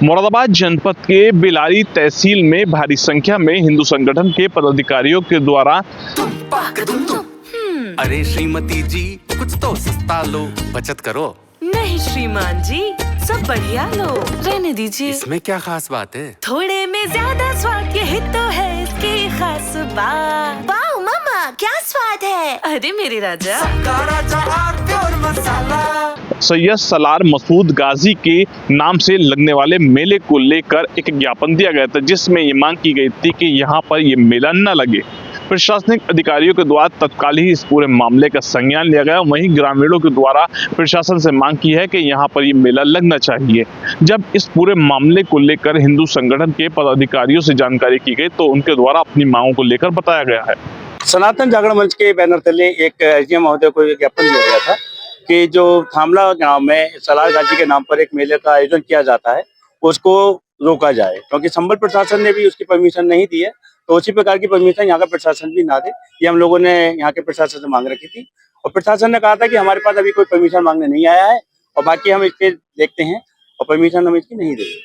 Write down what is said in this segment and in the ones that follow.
मुरादाबाद जनपद के बिलारी तहसील में भारी संख्या में हिंदू संगठन के पदाधिकारियों के द्वारा अरे श्रीमती जी कुछ तो सस्ता लो, बचत करो। नहीं श्रीमान जी, सब बढ़िया लो, रहने दीजिए। इसमें क्या खास बात है? थोड़े में ज्यादा स्वाद, यही तो है इसकी खास बात। वाह मामा, क्या स्वाद है। अरे मेरे राजा, सैयद सलार मसूद गाजी के नाम से लगने वाले मेले को लेकर एक ज्ञापन दिया गया था, जिसमें ये मांग की गई थी कि यहाँ पर ये मेला न लगे। प्रशासनिक अधिकारियों के द्वारा तत्काल ही इस पूरे मामले का संज्ञान लिया गया। वहीं ग्रामीणों के द्वारा प्रशासन से मांग की है कि यहाँ पर ये मेला लगना चाहिए। जब इस पूरे मामले को लेकर हिंदू संगठन के पदाधिकारियों से जानकारी की गई तो उनके द्वारा अपनी मांगों को लेकर बताया गया है। सनातन जागरण मंच के बैनर तले एक एसडीएम महोदय को ज्ञापन दिया गया था कि जो थामला गांव में सलार गाजी के नाम पर एक मेले का आयोजन किया जाता है उसको रोका जाए, क्योंकि संबल प्रशासन ने भी उसकी परमिशन नहीं दी है। तो उसी प्रकार की परमिशन यहाँ का प्रशासन भी ना दे, ये हम लोगों ने यहाँ के प्रशासन से मांग रखी थी। और प्रशासन ने कहा था कि हमारे पास अभी कोई परमिशन मांगने नहीं आया है और बाकी हम इसके देखते हैं और परमिशन हम इसकी नहीं देते।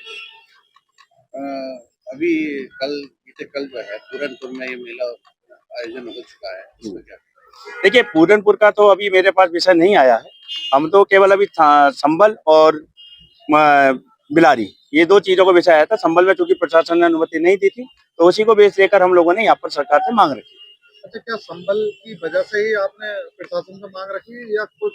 अभी कल जो है पूरनपुर में ये मेला आयोजन हो चुका है, इसमें क्या? देखिए, पूरनपुर का तो अभी मेरे पास विषय नहीं आया है। हम तो केवल अभी संबल और बिलारी, ये दो चीजों को विषय आया था। संबल में चूंकि प्रशासन ने अनुमति नहीं दी थी तो उसी को बेस लेकर हम लोगों ने यहाँ पर सरकार से मांग रखी। अच्छा, क्या संबल की वजह से ही आपने प्रशासन से मांग रखी या कुछ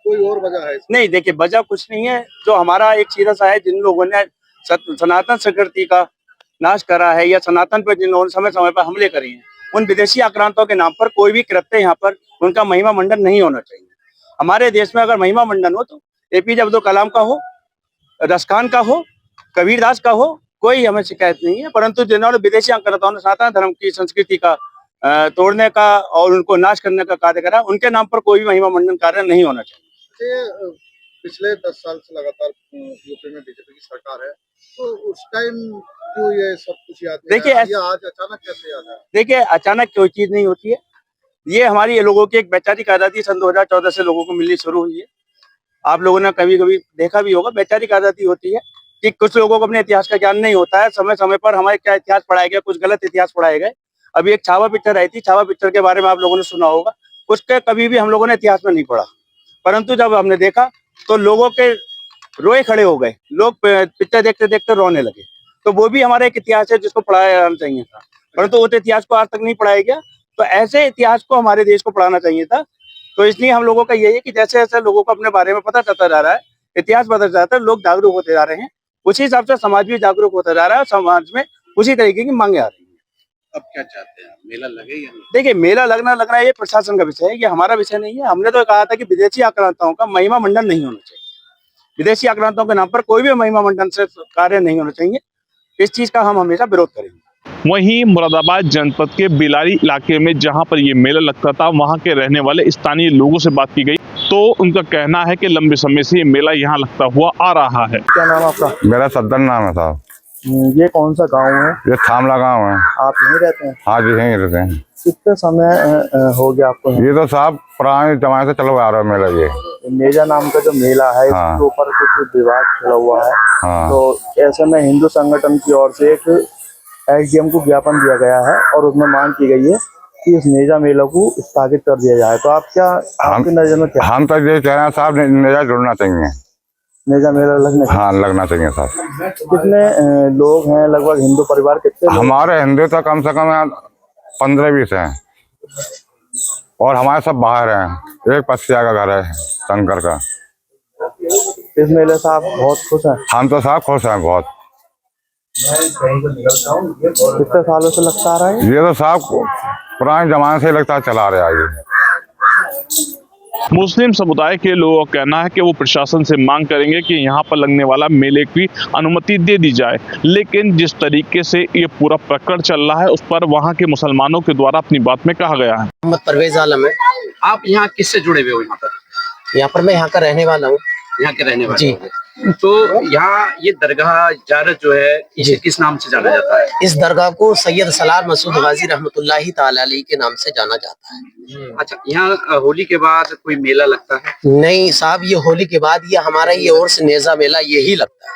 कोई और वजह है? नहीं, देखिए, वजह कुछ नहीं है। जो हमारा एक सीधा सा है, जिन लोगों ने सनातन संस्कृति का नाश करा है या सनातन पर जिन लोगों ने समय समय पर हमले करे हैं, उन विदेशी आक्रांतों के नाम पर कोई भी कृत्य यहाँ पर उनका महिमा मंडन नहीं होना चाहिए। हमारे देश में अगर महिमा मंडन हो तो एपीजे अब्दुल कलाम का हो, रसखान का हो, कबीरदास का हो, कोई हमें शिकायत नहीं है। परंतु जिन्होंने विदेशी आक्रांताओं ने सनातन धर्म की संस्कृति का तोड़ने का और उनको नाश करने का कार्य करा, उनके नाम पर कोई भी महिमा मंडन कार्य नहीं होना चाहिए। पिछले 10 साल से लगातार यूपी में बीजेपी की सरकार है, तो उस टाइम क्यों ये सब कुछ याद नहीं? देखिए, आज अचानक कैसे याद आया? देखिए, अचानक कोई चीज नहीं होती है। ये हमारी लोगों की एक वैचारिक आजादी सन 2014 से लोगों को मिलनी शुरू हुई है। आप लोगों ने कभी कभी देखा भी होगा, वैचारिक आजादी होती है कि कुछ लोगों को अपने इतिहास का ज्ञान नहीं होता है। समय समय पर हमारे क्या इतिहास पढ़ाया गया, कुछ गलत इतिहास पढ़ाए गए। अभी एक छावा पिक्चर आई थी, छावा पिक्चर के बारे में आप लोगों ने सुना होगा। उसके कभी भी हम लोगों ने इतिहास में नहीं पढ़ा, परंतु जब हमने देखा तो लोगों के रोए खड़े हो गए। लोग पिक्चर देखते देखते रोने लगे। तो वो भी हमारा एक इतिहास है जिसको पढ़ाया जाना चाहिए था, परंतु उस इतिहास को आज तक नहीं पढ़ाया गया। तो ऐसे इतिहास को हमारे देश को पढ़ाना चाहिए था। तो इसलिए हम लोगों का यही है कि जैसे जैसे लोगों को अपने बारे में पता चलता जा रहा है, इतिहास बदलता जाता है, लोग जागरूक होते जा रहे हैं, उसी हिसाब से समाज भी जागरूक होता जा रहा है। समाज में उसी तरीके की मांगे आ रही है। अब क्या चाहते हैं, मेला लगे या नहीं? देखिए, मेला लगना ये प्रशासन का विषय है, ये हमारा विषय नहीं है। हमने तो कहा था कि विदेशी आक्रांताओं का महिमा मंडन नहीं होना चाहिए। विदेशी आक्रांताओं के नाम पर कोई भी महिमा मंडन से कार्य नहीं होना चाहिए। इस चीज का हम हमेशा विरोध करेंगे। वहीं मुरादाबाद जनपद के बिलारी इलाके में जहां पर ये मेला लगता था, वहां के रहने वाले स्थानीय लोगों से बात की गई तो उनका कहना है कि लंबे समय से ये मेला यहाँ लगता हुआ आ रहा है। क्या नाम आपका? मेरा सद्दन नाम है साहब। ये कौन सा गांव है? ये थामला गांव है। आप यहीं रहते हैं? हाँ जी, यहीं रहते हैं। कितने समय हो गया आपको? ये तो साहब पुराने जमाने से चलो आ रहा है मेला। ये मेजा नाम का जो मेला है, हाँ। इसके ऊपर कुछ विवाद चला हुआ है। हाँ। तो ऐसे में हिंदू संगठन की ओर से एक एसडीएम को ज्ञापन दिया गया है और उसमें मांग की गई है कि इस नेजा मेला को स्थगित कर दिया जाए। तो आप क्या, आपकी नजर में क्या? हम तो ये कह रहे हैं साहब, नेजा जुड़ना चाहिए। नेजा मेला लगना चाहिए? हाँ, लगना चाहिए साहब। कितने लोग हैं लगभग, हिंदू परिवार कितने लोग? हमारे हिंदू तो कम से कम 15-20 हैं और हमारे सब बाहर हैं। एक पसिया का घर है शंकर का। इस मेले से आप बहुत खुश हैं? हम तो साहब खुश हैं बहुत। कितने सालों से लगता आ रहा है? ये तो साहब पुराने जमाने से लगता चला रहा है। ये मुस्लिम समुदाय के लोगों का कहना है कि वो प्रशासन से मांग करेंगे कि यहाँ पर लगने वाला मेले की अनुमति दे दी जाए, लेकिन जिस तरीके से ये पूरा प्रकरण चल रहा है उस पर वहाँ के मुसलमानों के द्वारा अपनी बात में कहा गया है। मोहम्मद परवेज आलम है। आप यहाँ किससे जुड़े हुए हो? यहाँ पर मैं यहाँ का रहने वाला हूँ। यहाँ के रहने वाले जी। हो? तो यहाँ ये दरगाह ज़ियारत जो है इसे किस नाम से जाना जाता है? इस दरगाह को सैयद सलार मसूद गाजी रहमतुल्लाहि ताला अलैहि के नाम से जाना जाता है। अच्छा, यहाँ होली के बाद कोई मेला लगता है? नहीं साहब, ये होली के बाद ये हमारा ये और से नेजा मेला यही लगता है।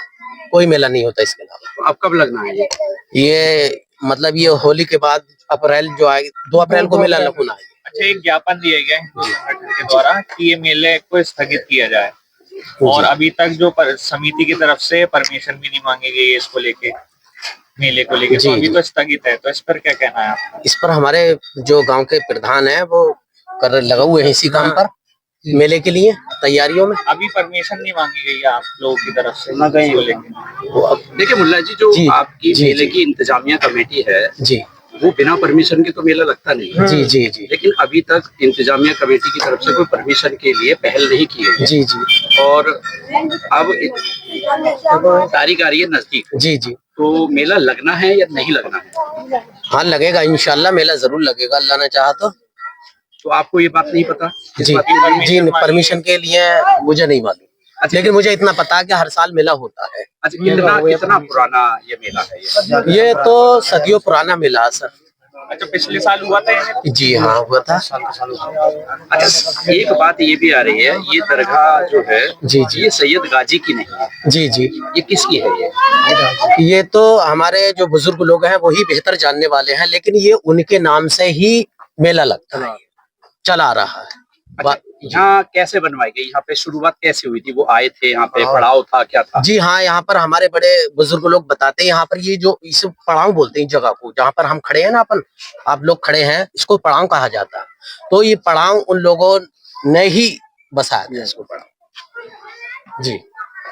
कोई मेला नहीं होता इसके अलावा। तो अब कब लगना है ये मतलब ये होली के बाद अप्रैल जो आएगी 2 अप्रैल को मेला लगना है। अच्छा, एक ज्ञापन दिया गया हिंदू संगठन के द्वारा कि ये मेले को स्थगित किया जाए और अभी तक जो समिति की तरफ से परमिशन भी नहीं मांगी गई है इसको लेके, मेले को लेके, तो अभी तो स्थगित है, तो इस पर क्या कहना है आपका? इस पर हमारे जो गांव के प्रधान है वो लगा हुए हैं इसी काम पर, मेले के लिए तैयारियों में। अभी परमिशन नहीं मांगी गई है आप लोगों की तरफ से इसको लेके? देखिए मुल्ला जी, जो आपकी मेले की इंतजामिया कमेटी है जी, वो बिना परमिशन के तो मेला लगता नहीं है। जी जी जी। लेकिन अभी तक इंतजामिया कमेटी की तरफ से कोई परमिशन के लिए पहल नहीं की गई। जी जी। और अब तारीख आ रही है नजदीक। जी जी। तो मेला लगना है या नहीं लगना है? हाँ लगेगा, इंशाल्लाह मेला जरूर लगेगा, अल्लाह ने चाहा तो आपको ये बात नहीं पता? जी जी, परमिशन के लिए मुझे नहीं मालूम। अच्छा, लेकिन मुझे इतना पता है कि हर साल मेला होता है। अच्छा, कितना पुराना ये मेला है? ये तो सदियों पुराना मेला है सर। अच्छा, पिछले साल हुआ था ये? जी हाँ हुआ था। अच्छा, एक बात ये भी आ रही है, ये दरगाह जो है जी जी, ये सैयद गाजी की नहीं है। जी जी। ये किसकी है? ये तो हमारे जो बुजुर्ग लोग हैं वही बेहतर जानने वाले हैं, लेकिन ये उनके नाम से ही मेला लगता है, चला रहा है। अच्छा, यहाँ कैसे बनवाई गई? यहाँ पे शुरुआत कैसे हुई थी? वो आए थे यहाँ पे, पड़ाव था, क्या था? जी हाँ, यहाँ पर हमारे बड़े बुजुर्ग लोग बताते हैं, यहाँ पर ये जो इस पड़ाव बोलते हैं जगह को, जहाँ पर हम खड़े हैं ना, आप लोग खड़े हैं, इसको पड़ाव कहा जाता है। तो ये पड़ाव उन लोगों ने ही बसाया था इसको पड़ाव। जी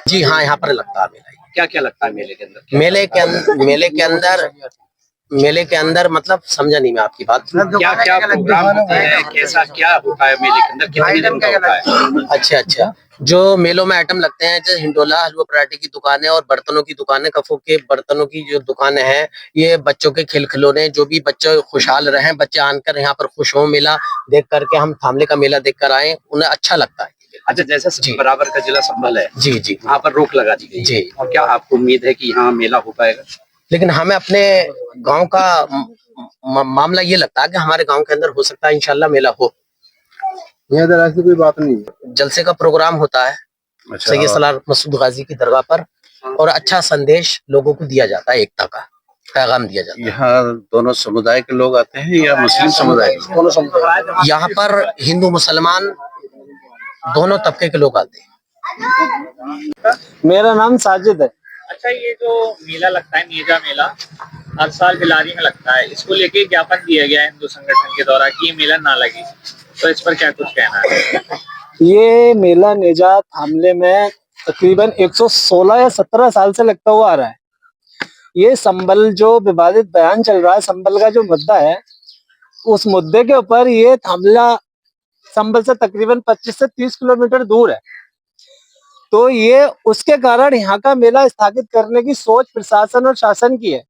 जी हाँ, यहाँ पर लगता है मेला। क्या क्या लगता है मेले के अंदर? मेले के अंदर मतलब समझा नहीं मैं आपकी बात। क्या क्या प्रोग्राम होते हैं, कैसा क्या होता है मेले के अंदर, कितने दिन का होता है? अच्छा अच्छा, जो मेलों में आइटम लगते हैं जैसे हिंडोला, हलवा पराठे की दुकानें और बर्तनों की दुकानें, कफों के बर्तनों की जो दुकानें हैं, ये बच्चों के खेल खिलौने, जो भी बच्चे खुशहाल रहे, बच्चे आकर यहाँ पर खुश हो, मेला देख करके, हम थामले का मेला देख कर आए, उन्हें अच्छा लगता है। अच्छा, जैसे बराबर का जिला संभल है, जी जी, वहाँ पर रोक लगा दी गई जी, और क्या आपको उम्मीद है कि यहाँ मेला हो पाएगा? लेकिन हमें अपने गांव का मामला ये लगता है कि हमारे गांव के अंदर हो सकता है इंशाल्लाह मेला हो। यहाँ ऐसी कोई बात नहीं है। जलसे का प्रोग्राम होता है सैयद सलार मसूद गाजी की दरगाह पर, और अच्छा संदेश लोगों को दिया जाता है, एकता का पैगाम दिया जाता है। यहाँ दोनों समुदाय के लोग आते हैं या मुस्लिम समुदाय? दोनों समुदाय। यहाँ पर हिंदू मुसलमान दोनों तबके के लोग आते हैं। मेरा नाम साजिद है। अच्छा, ये जो मेला लगता है, नेजा मेला, हर साल बिलारी में लगता है, इसको लेके ज्ञापन दिया गया है हिंदू संगठन के द्वारा कि ये मेला ना लगे, तो इस पर क्या कुछ कहना है? ये मेला नेजा थामले में तकरीबन 116 या 17 साल से लगता हुआ आ रहा है। ये संबल जो विवादित बयान चल रहा है, संबल का जो मुद्दा है, उस मुद्दे के ऊपर ये थामला संबल से तकरीबन 25 से 30 किलोमीटर दूर है। तो ये उसके कारण यहाँ का मेला स्थगित करने की सोच प्रशासन और शासन की है।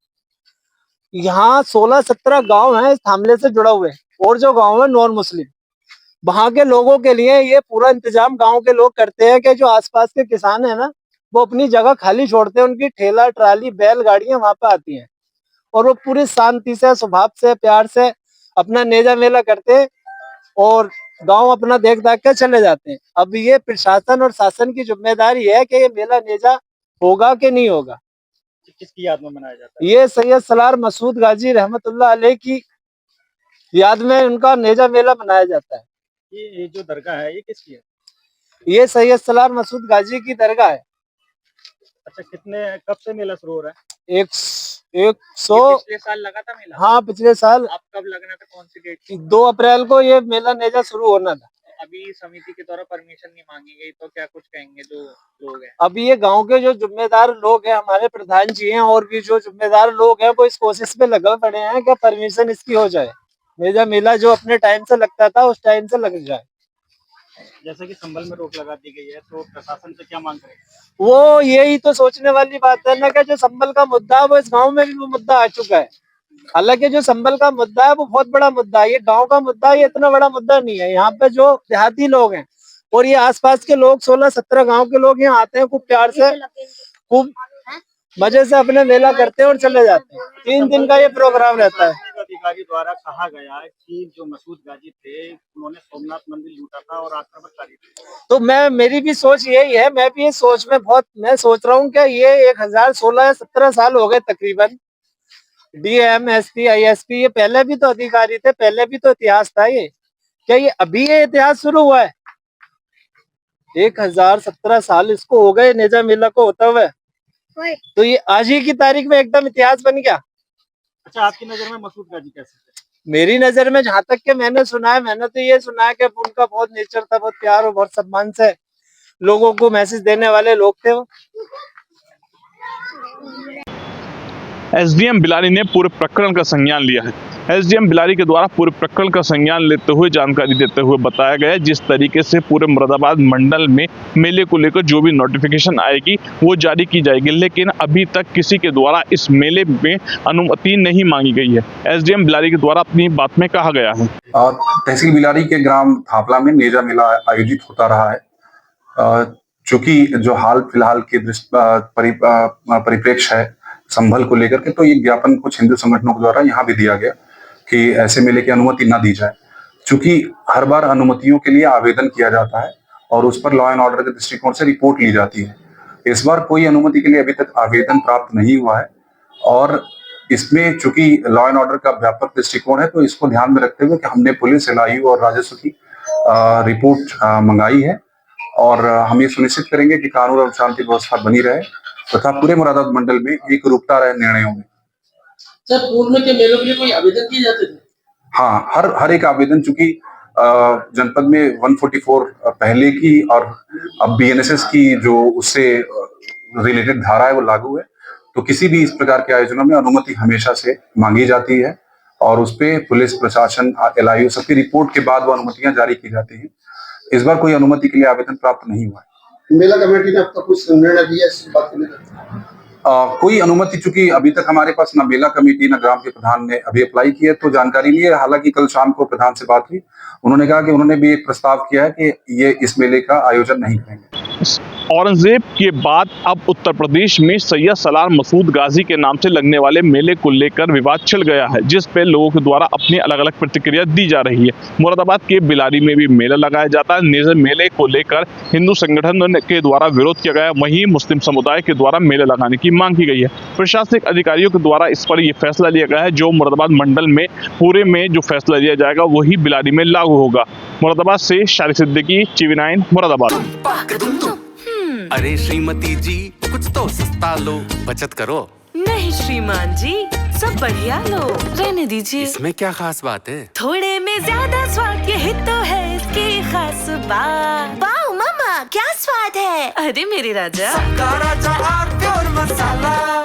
यहाँ 16-17 गांव हैं इस थामले से जुड़ा हुए, और जो गांव है नॉन मुस्लिम, वहां के लोगों के लिए ये पूरा इंतजाम गांव के लोग करते हैं कि जो आसपास के किसान है ना, वो अपनी जगह खाली छोड़ते हैं, उनकी ठेला ट्राली बैल गाड़ियां वहां पे आती हैं, और वो पूरी शांति से, स्वभाव से, प्यार से अपना नेजा मेला करते हैं और गांव अपना देख दाख के चले जाते हैं। अब ये प्रशासन और शासन की जिम्मेदारी है कि ये मेला नेजा होगा कि नहीं होगा। किसकी याद में मनाया जाता है? ये सैयद सलार मसूद गाजी रहमतुल्लाह अलैह की याद में उनका नेजा मेला मनाया जाता है। ये जो दरगाह है, ये किसकी है? ये सैयद सलार मसूद गाजी की दरगाह है। अच्छा, कब से मेला शुरू हो रहा है? 100 पिछले साल लगा था मेला? हाँ, पिछले साल। आप कब लगना था, कौन सी डेट? 2 अप्रैल को ये मेला नेजा शुरू होना था। अभी समिति के द्वारा परमिशन नहीं मांगी गई, तो क्या कुछ कहेंगे जो लोग हैं? अभी ये गांव के जो जिम्मेदार लोग हैं, हमारे प्रधान जी हैं, और भी जो जिम्मेदार लोग हैं, वो इस कोशिश पे लगे पड़े हैं कि परमिशन इसकी हो जाए, नेजा मेला जो अपने टाइम से लगता था उस टाइम से लग जाए। जैसे कि संभल में रोक लगा दी गई है, तो प्रशासन से क्या मांग करेंगे? वो यही तो सोचने वाली बात है ना कि जो संभल का मुद्दा है वो इस गांव में भी वो मुद्दा आ चुका है। हालांकि जो संभल का मुद्दा है वो बहुत बड़ा मुद्दा है, ये गांव का मुद्दा है, ये इतना बड़ा मुद्दा नहीं है। यहाँ पे जो देहाती लोग हैं और ये आसपास के लोग 16-17 गांव के लोग यहाँ आते हैं, खूब प्यार से, खूब मजे से अपने मेला करते हैं और चले जाते हैं। 3 दिन का ये प्रोग्राम रहता है। अधिकारी द्वारा कहा गया है कि जो मसूद गाजी थे उन्होंने सोमनाथ मंदिर लूटा था और आक्रमणकारी थे। तो मेरी भी सोच यही है, मैं भी इस सोच में मैं सोच रहा हूँ कि ये 1016 या 17 साल हो गए तकरीबन। डीएम, एसपी, आईएसपी ये पहले भी तो अधिकारी थे, पहले भी तो इतिहास था। ये क्या ये अभी ये इतिहास शुरू हुआ है? 1017 साल इसको हो गए नेजा मेला को होता हुआ, तो ये आज ही की तारीख में एकदम इतिहास बन गया। अच्छा, आपकी नजर में मसूद गाजी कैसे थे? मेरी नजर में जहां तक के मैंने सुना है, मैंने तो ये सुना है कि उनका बहुत नेचर था, बहुत प्यार और बहुत सम्मान से लोगों को मैसेज देने वाले लोग थे वो। एसडीएम बिलारी ने पूरे प्रकरण का संज्ञान लिया है। एसडीएम बिलारी के द्वारा पूरे प्रकरण का संज्ञान लेते हुए जानकारी देते हुए बताया गया जिस तरीके से पूरे मुरादाबाद मंडल में मेले को लेकर जो भी नोटिफिकेशन आएगी वो जारी की जाएगी, लेकिन अभी तक किसी के द्वारा इस मेले में अनुमति नहीं मांगी गई है। एसडीएम बिलारी के द्वारा अपनी बात में कहा गया है। तहसील बिलारी के ग्राम थापला में नेजा मेला आयोजित होता रहा है। चूंकि जो हाल फिलहाल के परिप्रेक्ष्य है संभल को लेकर के, तो ये ज्ञापन कुछ हिंदू संगठनों के द्वारा यहाँ भी दिया गया कि ऐसे मेले की अनुमति ना दी जाए। चूंकि हर बार अनुमतियों के लिए आवेदन किया जाता है और उस पर लॉ एंड ऑर्डर के दृष्टिकोण से रिपोर्ट ली जाती है। इस बार कोई अनुमति के लिए अभी तक आवेदन प्राप्त नहीं हुआ है और इसमें चूंकि लॉ एंड ऑर्डर का व्यापक दृष्टिकोण है, तो इसको ध्यान में रखते हुए कि हमने पुलिस, एलआईयू और राजस्व की रिपोर्ट मंगाई है और हम ये सुनिश्चित करेंगे कि कानून और शांति व्यवस्था बनी रहे तथा पूरे मुरादाबाद मंडल में एक रूपता रहे निर्णयों में। सर, पूर्व में के मेलों के लिए कोई आवेदन किए जाते थे? हाँ, हर एक आवेदन, चूंकि जनपद में 144 पहले की और अब बीएनएसएस की जो उससे रिलेटेड धारा है वो लागू है, तो किसी भी इस प्रकार के आयोजनों में अनुमति हमेशा से मांगी जाती है और उस पे पुलिस प्रशासन, एलआईयू सबकी रिपोर्ट के बाद वो अनुमतियां जारी की जाती हैं। इस बार कोई अनुमति के लिए आवेदन प्राप्त नहीं हुआ है। मेला कमेटी ने आपका कुछ निर्णय लिया इस बात को लेकर? कोई अनुमति, चूंकि अभी तक हमारे पास ना मेला कमेटी ना ग्राम के प्रधान ने अभी अप्लाई किया तो जानकारी ली है। हालांकि कल शाम को प्रधान से बात हुई, उन्होंने कहा कि उन्होंने भी एक प्रस्ताव किया है कि ये इस मेले का आयोजन नहीं करेंगे। औरंगजेब के बाद अब उत्तर प्रदेश में सैयद सलार मसूद गाजी के नाम से लगने वाले मेले को लेकर विवाद छिड़ गया है, जिस पे लोगों के द्वारा अपनी अलग अलग प्रतिक्रिया दी जा रही है। मुरादाबाद के बिलारी में भी मेला लगाया जाता है। नेज़र मेले को लेकर हिंदू संगठन के द्वारा विरोध किया गया, वहीं मुस्लिम समुदाय के द्वारा मेले लगाने की मांग की गई है। प्रशासनिक अधिकारियों के द्वारा इस पर यह फैसला लिया गया है, जो मुरादाबाद मंडल में पूरे में जो फैसला लिया जाएगा वही बिलारी में लागू होगा। मुरादाबाद से शारिक सिद्दीकी, TV9 मुरादाबाद। अरे श्रीमती जी, कुछ तो सस्ता लो, बचत करो। नहीं श्रीमान जी, सब बढ़िया लो, रहने दीजिए। इसमें क्या खास बात है? थोड़े में ज्यादा स्वाद, यही तो है इसकी खास बात। वाह मामा, क्या स्वाद है। अरे मेरे राजा, सबका राजा आरती और मसाला।